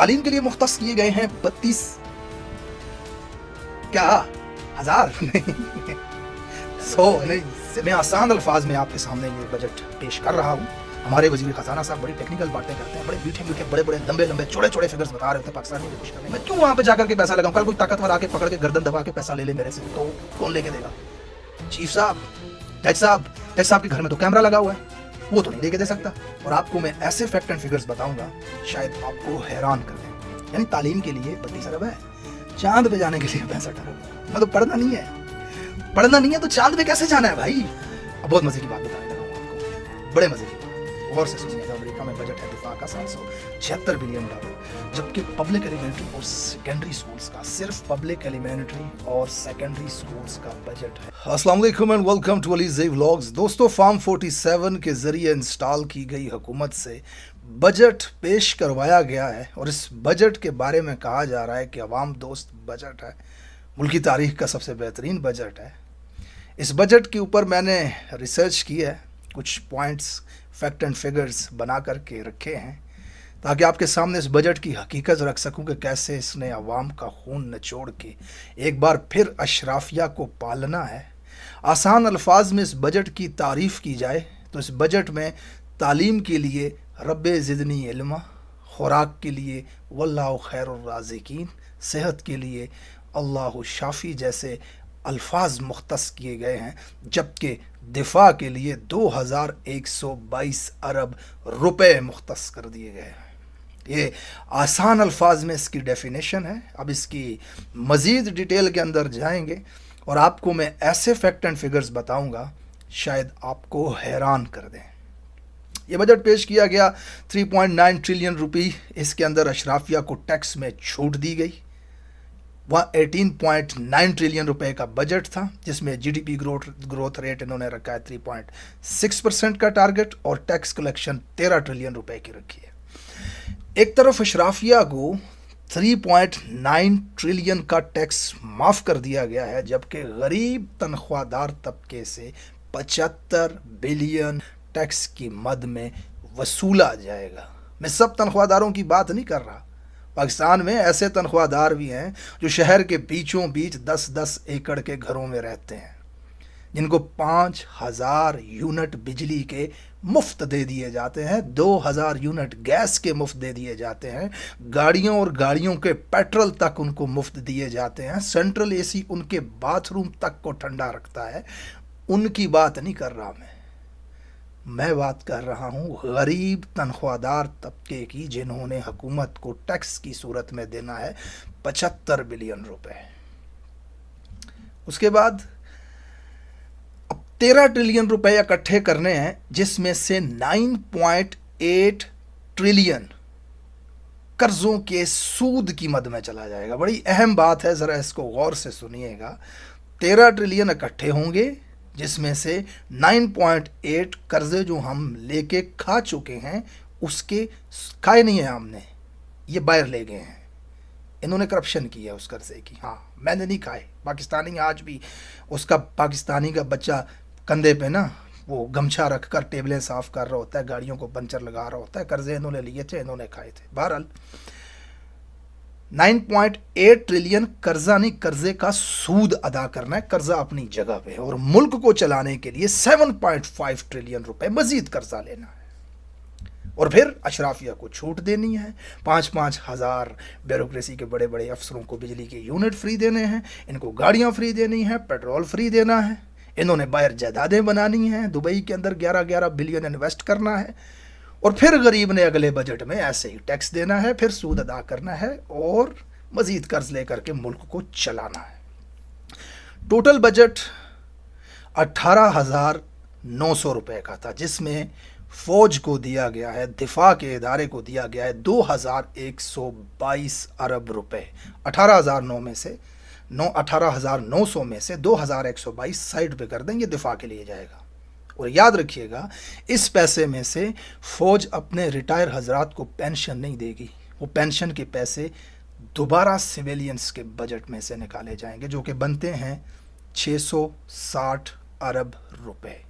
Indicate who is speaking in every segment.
Speaker 1: तालीम के लिए मुख्तस किए गए हैं 32 क्या हजार नहीं 100 नहीं। मैं आसान अल्फाज में आपके सामने ये बजट पेश कर रहा हूँ। हमारे वजीर खजाना साहब बड़ी टेक्निकल बातें करते हैं, बड़े मीठे मीठे बड़े बड़े लंबे लंबे चौड़े चौड़े फिगर्स बता रहे होते हैं पाकिस्तान में कुछ करने। मैं क्यों वहां पे जाकर के पैसा लगाऊं? कल कोई ताकतवर आके पकड़ के गर्दन दबा के पैसा ले ले मेरे से तो कौन लेके देगा? चीफ साहब, जज साहब के घर में तो कैमरा लगा हुआ है, वो तो नहीं लेके दे सकता। और आपको मैं ऐसे फैक्ट एंड फिगर्स बताऊंगा शायद आपको हैरान कर दें। यानी तालीम के लिए 32 अरब है, चांद पे जाने के लिए 65 अरब। मतलब पढ़ना नहीं है तो चांद पे कैसे जाना है भाई? अब बहुत मजे की बात बताने लगा हूं आपको, बड़े मजे की बात, गौर से सुनिएगा। अमेरिका में बजट है दिफा का 776 बिलियन डॉलर, जबकि पब्लिक एलिमेंट्री और सेकेंडरी स्कूल्स का, सिर्फ पब्लिक एलिमेंट्री और सेकेंडरी स्कूल्स का बजट है। अस्सलाम वालेकुम and welcome to Ali vlogs. दोस्तों, फार्म 47 के जरिए इंस्टॉल की गई हुकूमत से बजट पेश करवाया गया है और इस बजट के बारे में कहा जा रहा है कि अवाम दोस्त बजट है, मुल्की तारीख का सबसे बेहतरीन बजट है। इस बजट के ऊपर मैंने रिसर्च की है, कुछ पॉइंट्स फैक्ट एंड फिगर्स बना करके रखे हैं ताकि आपके सामने इस बजट की हकीकत रख सकूं कि कैसे इसने अवाम का खून निचोड़ के एक बार फिर अशराफिया को पालना है। आसान अल्फाज में इस बजट की तारीफ़ की जाए तो इस बजट में तालीम के लिए रब्बे ज़िदनी इल्मा, खुराक के लिए वल्लाहु खैरुर राज़िकीन, सेहत के लिए अल्लाहु शाफ़ी जैसे अल्फाज मुख्तस किए गए हैं, जबकि दिफा के लिए 2122 अरब रुपए मुख्तस कर दिए गए हैं। ये आसान अल्फाज में इसकी डेफिनेशन है। अब इसकी मज़ीद डिटेल के अंदर जाएंगे और आपको मैं ऐसे फैक्ट एंड फिगर्स बताऊंगा शायद आपको हैरान कर दें। ये बजट पेश किया गया 3.9 ट्रिलियन रुपये। इसके अंदर अशराफिया को टैक्स में छूट दी गई। वह 18.9 ट्रिलियन रुपए का बजट था, जिसमें जीडीपी ग्रोथ रेट इन्होंने रखा है 3.6% का टारगेट और टैक्स कलेक्शन 13 ट्रिलियन रुपए की रखी है। एक तरफ अशराफिया को 3.9 ट्रिलियन का टैक्स माफ़ कर दिया गया है, जबकि गरीब तनख्वाहदार तबके से 75 बिलियन टैक्स की मद में वसूला जाएगा। मैं सब तनख्वाहदारों की बात नहीं कर रहा। पाकिस्तान में ऐसे तनख्वाहदार भी हैं जो शहर के बीचों बीच 10-10 एकड़ के घरों में रहते हैं, जिनको 5000 यूनिट बिजली के मुफ्त दे दिए जाते हैं, 2000 यूनिट गैस के मुफ्त दे दिए जाते हैं, गाड़ियों और गाड़ियों के पेट्रोल तक उनको मुफ्त दिए जाते हैं, सेंट्रल एसी उनके बाथरूम तक को ठंडा रखता है। उनकी बात नहीं कर रहा मैं बात कर रहा हूँ गरीब तनख्वाहदार तबके की, जिन्होंने हुकूमत को टैक्स की सूरत में देना है 75 बिलियन रुपए। उसके बाद अब 13 ट्रिलियन रुपए इकट्ठे करने हैं, जिसमें से 9.8 ट्रिलियन कर्जों के सूद की मद में चला जाएगा। बड़ी अहम बात है, ज़रा इसको गौर से सुनिएगा। 13 ट्रिलियन इकट्ठे होंगे, जिसमें से 9.8 कर्जे जो हम लेके खा चुके हैं, उसके खाए नहीं है हमने, ये बाहर ले गए हैं। इन्होंने करप्शन की है उस कर्जे की। हाँ, मैंने नहीं खाए। पाकिस्तानी आज भी उसका पाकिस्तानी का बच्चा कंधे पे ना वो गमछा रख कर टेबलें साफ़ कर रहा होता है, गाड़ियों को पंचर लगा रहा होता है। कर्जे इन्होंने लिए थे, इन्होंने खाए थे। बहरहाल 9.8 ट्रिलियन कर्जा नहीं, कर्जे का सूद अदा करना है। कर्जा अपनी जगह पे है और मुल्क को चलाने के लिए 7.5 ट्रिलियन रुपए मजीद कर्जा लेना है और फिर अशराफिया को छूट देनी है। 5-5 हज़ार ब्यूरोक्रेसी के बड़े बड़े अफसरों को बिजली के यूनिट फ्री देने हैं, इनको गाड़ियां फ्री देनी है, पेट्रोल फ्री देना है, इन्होंने बाहर जायदादें बनानी हैं, दुबई के अंदर 11-11 बिलियन इन्वेस्ट करना है और फिर गरीब ने अगले बजट में ऐसे ही टैक्स देना है, फिर सूद अदा करना है और मजीद कर्ज लेकर के मुल्क को चलाना है। टोटल बजट 18,900 रुपए का था, जिसमें फौज को दिया गया है, दिफा के इदारे को दिया गया है 2122 अरब रुपए। 18,900 में से 2122 साइड पे कर देंगे, दिफा के लिए जाएगा। और याद रखिएगा, इस पैसे में से फौज अपने रिटायर हजरात को पेंशन नहीं देगी। वो पेंशन के पैसे दोबारा सिविलियंस के बजट में से निकाले जाएंगे, जो कि बनते हैं 660 अरब रुपए।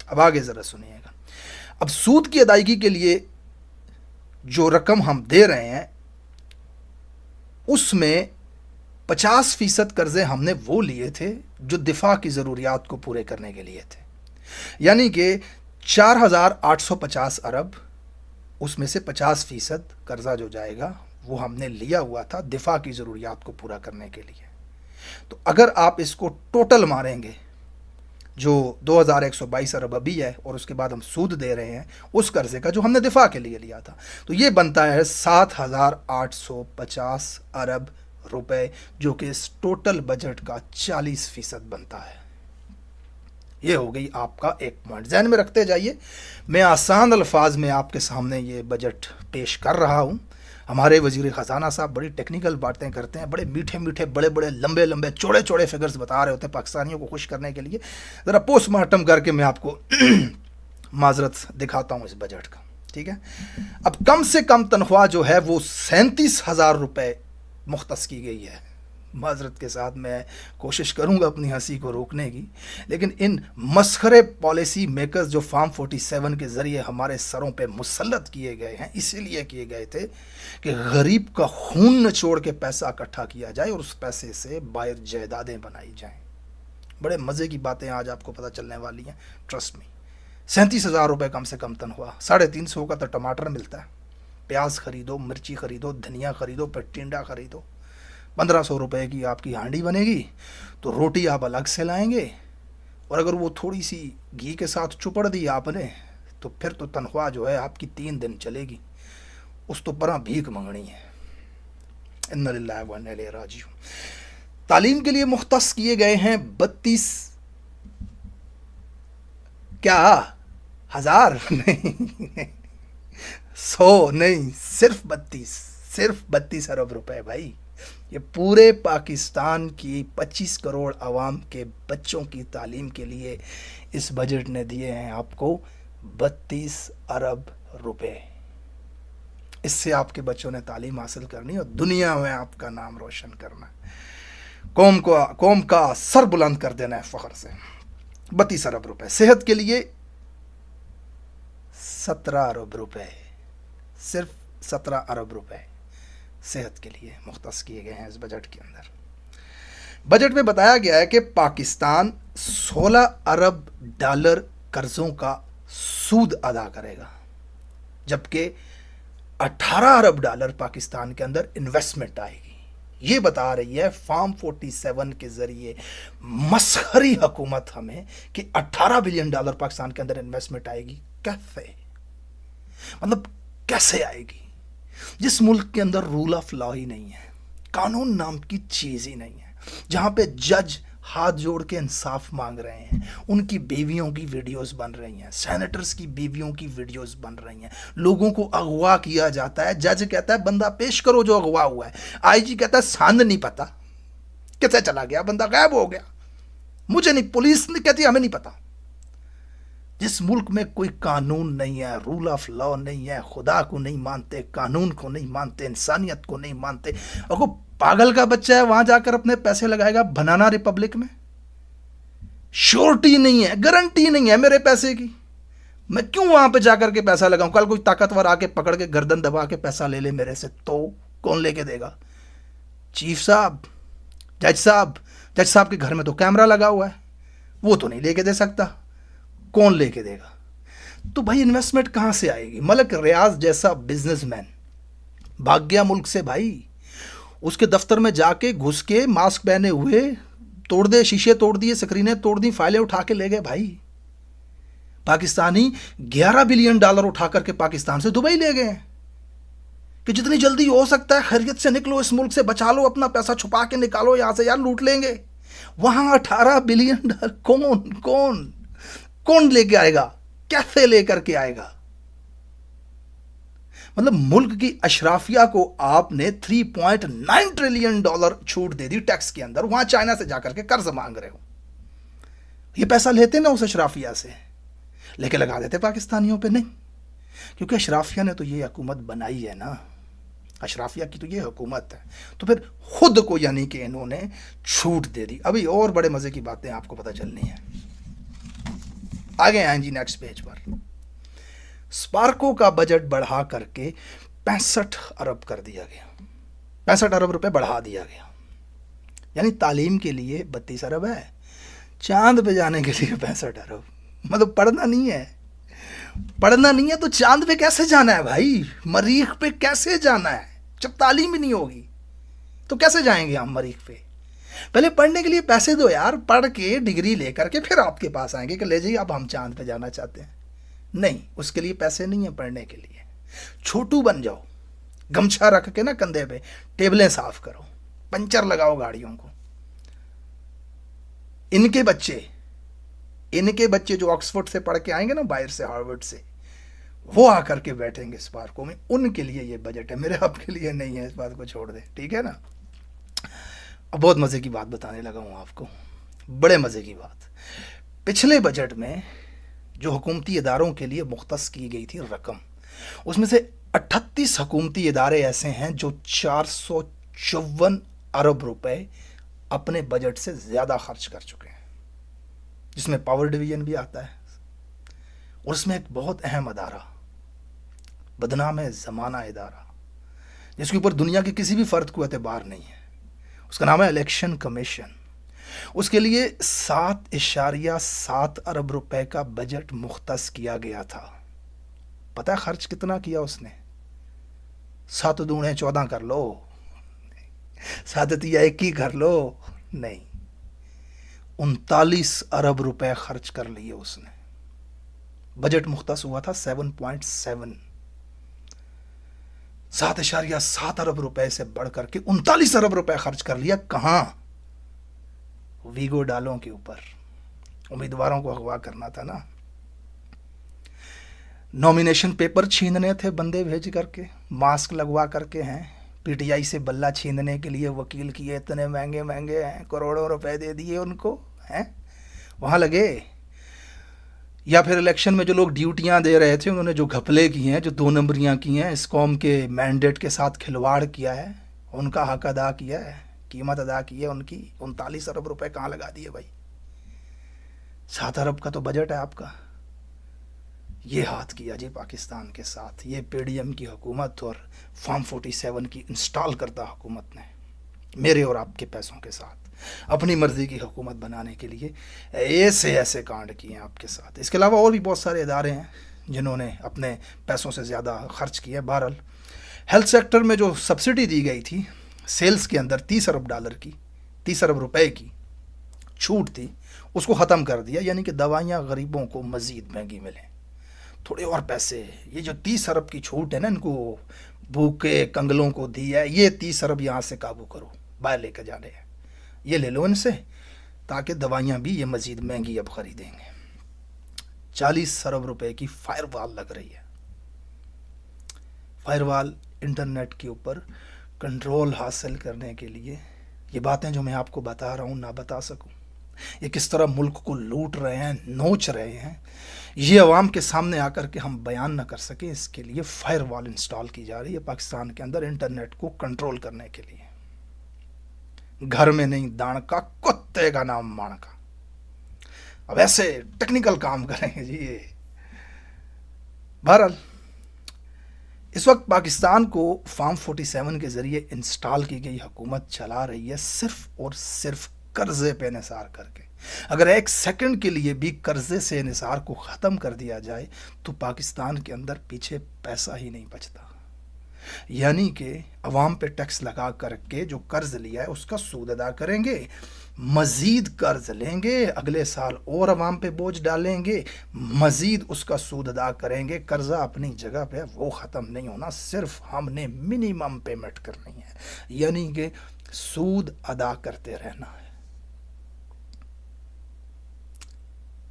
Speaker 1: अब आगे ज़रा सुनिएगा। अब सूद की अदायगी के लिए जो रकम हम दे रहे हैं उसमें 50% कर्जे हमने वो लिए थे जो दिफा की ज़रूरियात को पूरे करने के लिए थे, यानी कि 4,850 अरब, उसमें से 50% कर्जा जो जाएगा वो हमने लिया हुआ था दिफा की ज़रूरियात को पूरा करने के लिए। तो अगर आप इसको टोटल मारेंगे जो 2,122 अरब अभी है और उसके बाद हम सूद दे रहे हैं उस कर्जे का जो हमने दिफा के लिए लिया था, तो ये बनता है 7,850 अरब रुपए, जो कि इस टोटल बजट का 40% बनता है। ये हो गई आपका एक पॉइंट, ध्यान में रखते जाइए। मैं आसान अल्फाज में आपके सामने ये बजट पेश कर रहा हूँ। हमारे वजीर ख़जाना साहब बड़ी टेक्निकल बातें करते हैं, बड़े मीठे मीठे बड़े बड़े लंबे लंबे चौड़े चौड़े फिगर्स बता रहे होते हैं पाकिस्तानियों को खुश करने के लिए। ज़रा पोस्टमार्टम करके मैं आपको माजरत दिखाता हूँ इस बजट का, ठीक है। अब कम से कम तनख्वाह जो है वो 37,000 रुपये मुख्तस की गई है। माजरत के साथ मैं कोशिश करूंगा अपनी हंसी को रोकने की, लेकिन इन मस्खरे पॉलिसी मेकर्स जो फार्म 47 के ज़रिए हमारे सरों पे मुसल्लत किए गए हैं, इसीलिए किए गए थे कि गरीब का खून निचोड़ के पैसा इकट्ठा किया जाए और उस पैसे से बाहर जायदादें बनाई जाएं। बड़े मज़े की बातें आज आपको पता चलने वाली हैं, ट्रस्ट मी। 37,000 रुपये कम से कम तनख्वाह, 350 का तो टमाटर मिलता है। प्याज खरीदो, मिर्ची खरीदो, धनिया खरीदो, टिंडा खरीदो, 1,500 रुपये की आपकी हांडी बनेगी। तो रोटी आप अलग से लाएंगे, और अगर वो थोड़ी सी घी के साथ चुपड़ दी आपने तो फिर तो तनख्वाह जो है आपकी 3 दिन चलेगी, उस तो पर भीख मंगनी है। इन्ना लिल्लाहि व इन्ना इलैहि राजिऊन। तालीम के लिए मुख्तस किए गए हैं 32 क्या हज़ार नहीं 100 नहीं, सिर्फ 32 अरब रुपए भाई। ये पूरे पाकिस्तान की 25 करोड़ आवाम के बच्चों की तालीम के लिए इस बजट ने दिए हैं आपको 32 अरब रुपए। इससे आपके बच्चों ने तालीम हासिल करनी और दुनिया में आपका नाम रोशन करना, कौम का सर बुलंद कर देना है फ़ख्र से। 32 अरब रुपए। सेहत के लिए 17 अरब रुपए, सिर्फ 17 अरब रुपए सेहत के लिए मुख्तस किए गए हैं इस बजट के अंदर। बजट में बताया गया है कि पाकिस्तान 16 अरब डॉलर कर्जों का सूद अदा करेगा, जबकि 18 अरब डॉलर पाकिस्तान के अंदर इन्वेस्टमेंट आएगी। ये बता रही है फार्म 47 के जरिए मसखरी हुकूमत हमें कि 18 बिलियन डॉलर पाकिस्तान के अंदर इन्वेस्टमेंट आएगी। कैसे, मतलब कैसे आएगी जिस मुल्क के अंदर रूल ऑफ लॉ ही नहीं है, कानून नाम की चीज़ ही नहीं है, जहाँ पे जज हाथ जोड़ के इंसाफ मांग रहे हैं, उनकी बीवियों की वीडियोस बन रही हैं, सेनेटर्स की बीवियों की वीडियोस बन रही हैं, लोगों को अगवा किया जाता है। जज कहता है बंदा पेश करो जो अगवा हुआ है, आईजी कहता है सांद नहीं पता कैसे चला गया, बंदा गायब हो गया, मुझे नहीं, पुलिस नहीं कहती हमें नहीं पता। जिस मुल्क में कोई कानून नहीं है, रूल ऑफ लॉ नहीं है, खुदा को नहीं मानते, कानून को नहीं मानते, इंसानियत को नहीं मानते, और वो पागल का बच्चा है वहां जाकर अपने पैसे लगाएगा बनाना रिपब्लिक में। श्योरिटी नहीं है, गारंटी नहीं है मेरे पैसे की, मैं क्यों वहां पे जाकर के पैसा लगाऊं? कल कोई ताकतवर आके पकड़ के गर्दन दबा के पैसा ले ले मेरे से तो कौन लेके देगा? चीफ साहब, जज साहब के घर में तो कैमरा लगा हुआ है, वो तो नहीं लेके दे सकता, कौन लेके देगा? तो भाई इन्वेस्टमेंट कहां से आएगी? मलक रियाज जैसा बिजनेसमैन भाग गया मुल्क से भाई, उसके दफ्तर में जाके घुस के मास्क पहने हुए तोड़ दे, शीशे तोड़ दिए, स्क्रीनें तोड़ दी, फाइलें उठा के ले गए भाई। पाकिस्तानी 11 बिलियन डॉलर उठा करके पाकिस्तान से दुबई ले गए कि जितनी जल्दी हो सकता है खैरियत से निकलो, इस मुल्क से बचा लो, अपना पैसा छुपा के निकालो यहां से, यार लूट लेंगे। वहां 18 बिलियन डॉलर कौन लेके आएगा? कैसे लेकर के आएगा? मतलब मुल्क की अशराफिया को आपने 3.9 ट्रिलियन डॉलर छूट दे दी टैक्स के अंदर, वहां चाइना से जाकर के कर्ज मांग रहे हो। ये पैसा लेते ना उस अशराफिया से, लेके लगा देते पाकिस्तानियों पे? नहीं, क्योंकि अशराफिया ने तो ये हुकूमत बनाई है ना, अशराफिया की तो ये हुकूमत है, तो फिर खुद को यानी कि इन्होंने छूट दे दी। अभी और बड़े मजे की बातें आपको पता चलनी है, आगे आए जी नेक्स्ट पेज पर। स्पार्को का बजट बढ़ा करके 65 अरब कर दिया गया, 65 अरब रुपए बढ़ा दिया गया। यानी तालीम के लिए 32 अरब है, चांद पे जाने के लिए 65 अरब। मतलब पढ़ना नहीं है, पढ़ना नहीं है तो चांद पे कैसे जाना है भाई, मरीख पे कैसे जाना है? जब तालीम ही नहीं होगी तो कैसे जाएंगे हम मरीख पे? पहले पढ़ने के लिए पैसे दो यार, पढ़ के डिग्री लेकर के फिर आपके पास आएंगे कि ले जाइए अब हम चांद पे जाना चाहते हैं। नहीं, उसके लिए पैसे नहीं है पढ़ने के लिए। छोटू बन जाओ, गमछा रख के ना कंधे पे, टेबलें साफ करो, पंचर लगाओ गाड़ियों को। इनके बच्चे जो ऑक्सफोर्ड से पढ़ के आएंगे ना, बाहर से, हार्वर्ड से, वो आकर के बैठेंगे इस पार्कों में, उनके लिए ये बजट है, मेरे आपके लिए नहीं है। इस बात को छोड़ दे, ठीक है ना। अब बहुत मज़े की बात बताने लगा हूँ आपको, बड़े मज़े की बात। पिछले बजट में जो हुकूमती इदारों के लिए मुख्तस की गई थी रकम, उसमें से 38 हुकूमती इदारे ऐसे हैं जो 454 अरब रुपए अपने बजट से ज़्यादा खर्च कर चुके हैं, जिसमें पावर डिवीज़न भी आता है। और उसमें एक बहुत अहम अदारा, बदनाम है ज़माना इदारा, जिसके ऊपर दुनिया के किसी भी फ़र्द को एतबार नहीं है, उसका नाम है इलेक्शन कमीशन। उसके लिए 7.7 अरब रुपए का बजट मुख्तस किया गया था। पता है खर्च कितना किया उसने? 7 दूने 14 कर लो, 7 तिया 21 कर लो, नहीं, 39 अरब रुपए खर्च कर लिए उसने। बजट मुख्तस हुआ था 7.7, 7.7 अरब रुपए से बढ़कर के 39 अरब रुपए खर्च कर लिया। कहां? वीगो डालों के ऊपर। उम्मीदवारों को अगवा करना था ना, नॉमिनेशन पेपर छीनने थे बंदे भेज करके, मास्क लगवा करके हैं, पीटीआई से बल्ला छीनने के लिए वकील किए, इतने महंगे महंगे हैं, करोड़ों रुपए दे दिए उनको, हैं वहाँ लगे। या फिर इलेक्शन में जो लोग ड्यूटियां दे रहे थे, उन्होंने जो घपले किए हैं, जो 2 नंबरियाँ की हैं, इस कौम के मैंडेट के साथ खिलवाड़ किया है, उनका हक अदा किया है, कीमत अदा की है उनकी। 39 अरब रुपए कहाँ लगा दिए भाई? 7 अरब का तो बजट है आपका। ये हाथ किया जी पाकिस्तान के साथ, ये पीडीएम की हुकूमत और फॉर्म 47 की इंस्टॉल करता हुकूमत ने, मेरे और आपके पैसों के साथ अपनी मर्ज़ी की हुकूमत बनाने के लिए ऐसे कांड किए हैं आपके साथ। इसके अलावा और भी बहुत सारे इदारे हैं जिन्होंने अपने पैसों से ज़्यादा खर्च किए। बहरहाल हेल्थ सेक्टर में जो सब्सिडी दी गई थी सेल्स के अंदर, 30 अरब डॉलर की, 30 अरब रुपए की छूट थी, उसको ख़त्म कर दिया। यानी कि दवाइयाँ गरीबों को मज़ीद महंगी मिलें, थोड़े और पैसे। ये जो 30 अरब की छूट है ना, इनको भूखे कंगलों को दी है, ये 30 अरब यहाँ से काबू करो, बाहर लेकर जाने हैं, ये ले लो इनसे, ताकि दवाइयाँ भी ये मज़ीद महंगी अब ख़रीदेंगे। 40 अरब रुपए की फायरवॉल लग रही है। फायरवॉल इंटरनेट के ऊपर कंट्रोल हासिल करने के लिए। ये बातें जो मैं आपको बता रहा हूँ ना बता सकूँ, ये किस तरह मुल्क को लूट रहे हैं, नोच रहे हैं, ये अवाम के सामने आकर के हम बयान ना कर सकें, इसके लिए फायरवॉल इंस्टॉल की जा रही है पाकिस्तान के अंदर इंटरनेट को कंट्रोल करने के लिए। घर में नहीं दाण का, कुत्ते का नाम माण का। अब ऐसे टेक्निकल काम करेंगे जी ये। बहरहाल इस वक्त पाकिस्तान को फॉर्म 47 के ज़रिए इंस्टॉल की गई हुकूमत चला रही है सिर्फ और सिर्फ कर्जे पे निसार करके। अगर 1 सेकंड के लिए भी कर्जे से निसार को ख़त्म कर दिया जाए तो पाकिस्तान के अंदर पीछे पैसा ही नहीं बचता। यानी कि अवाम पे टैक्स लगा करके जो कर्ज लिया है उसका सूद अदा करेंगे, मज़ीद कर्ज लेंगे, अगले साल और अवाम पे बोझ डालेंगे, मज़ीद उसका सूद अदा करेंगे। कर्जा अपनी जगह पे वो ख़त्म नहीं होना, सिर्फ हमने मिनिमम पेमेंट करनी है, यानी कि सूद अदा करते रहना है।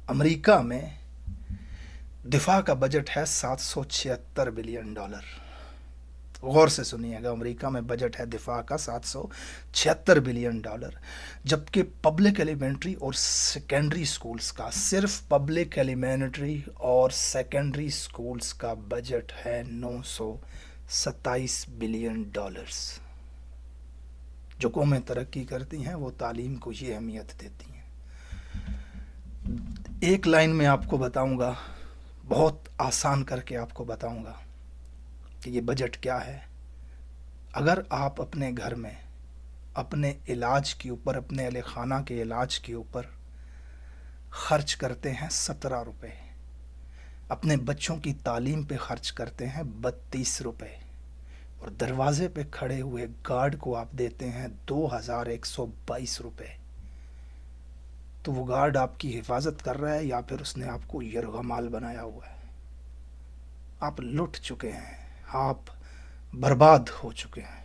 Speaker 1: अमेरिका में दिफा का बजट है 776 बिलियन डॉलर। गौर से सुनिएगा, अमेरिका में बजट है दिफा का 776 बिलियन डॉलर, जबकि पब्लिक एलिमेंट्री और सेकेंडरी स्कूल्स का, सिर्फ पब्लिक एलिमेंट्री और सेकेंडरी स्कूल्स का बजट है 927 बिलियन डॉलर्स। जो कौमें तरक्की करती हैं वो तालीम को ये अहमियत देती हैं। एक लाइन में आपको बताऊंगा, बहुत आसान करके आपको बताऊंगा। کہ یہ بجٹ کیا ہے. اگر آپ اپنے گھر میں اپنے علاج کے اوپر، اپنے اہل خانہ کے علاج کے اوپر خرچ کرتے ہیں 17 روپے، اپنے بچوں کی تعلیم پہ خرچ کرتے ہیں 32 روپے، اور دروازے پہ کھڑے ہوئے گارڈ کو آپ دیتے ہیں 2122 روپے، تو وہ گارڈ آپ کی حفاظت کر رہا ہے یا پھر اس نے آپ کو یرغمال بنایا ہوا ہے؟ آپ لٹ چکے ہیں، آپ برباد ہو چکے ہیں.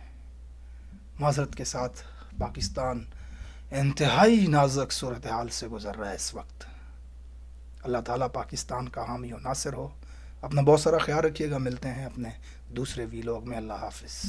Speaker 1: معذرت کے ساتھ پاکستان انتہائی نازک صورتحال سے گزر رہا ہے اس وقت. اللہ تعالیٰ پاکستان کا حامی و ناصر ہو. اپنا بہت سارا خیال رکھیے گا. ملتے ہیں اپنے دوسرے ویلاگ میں. اللہ حافظ.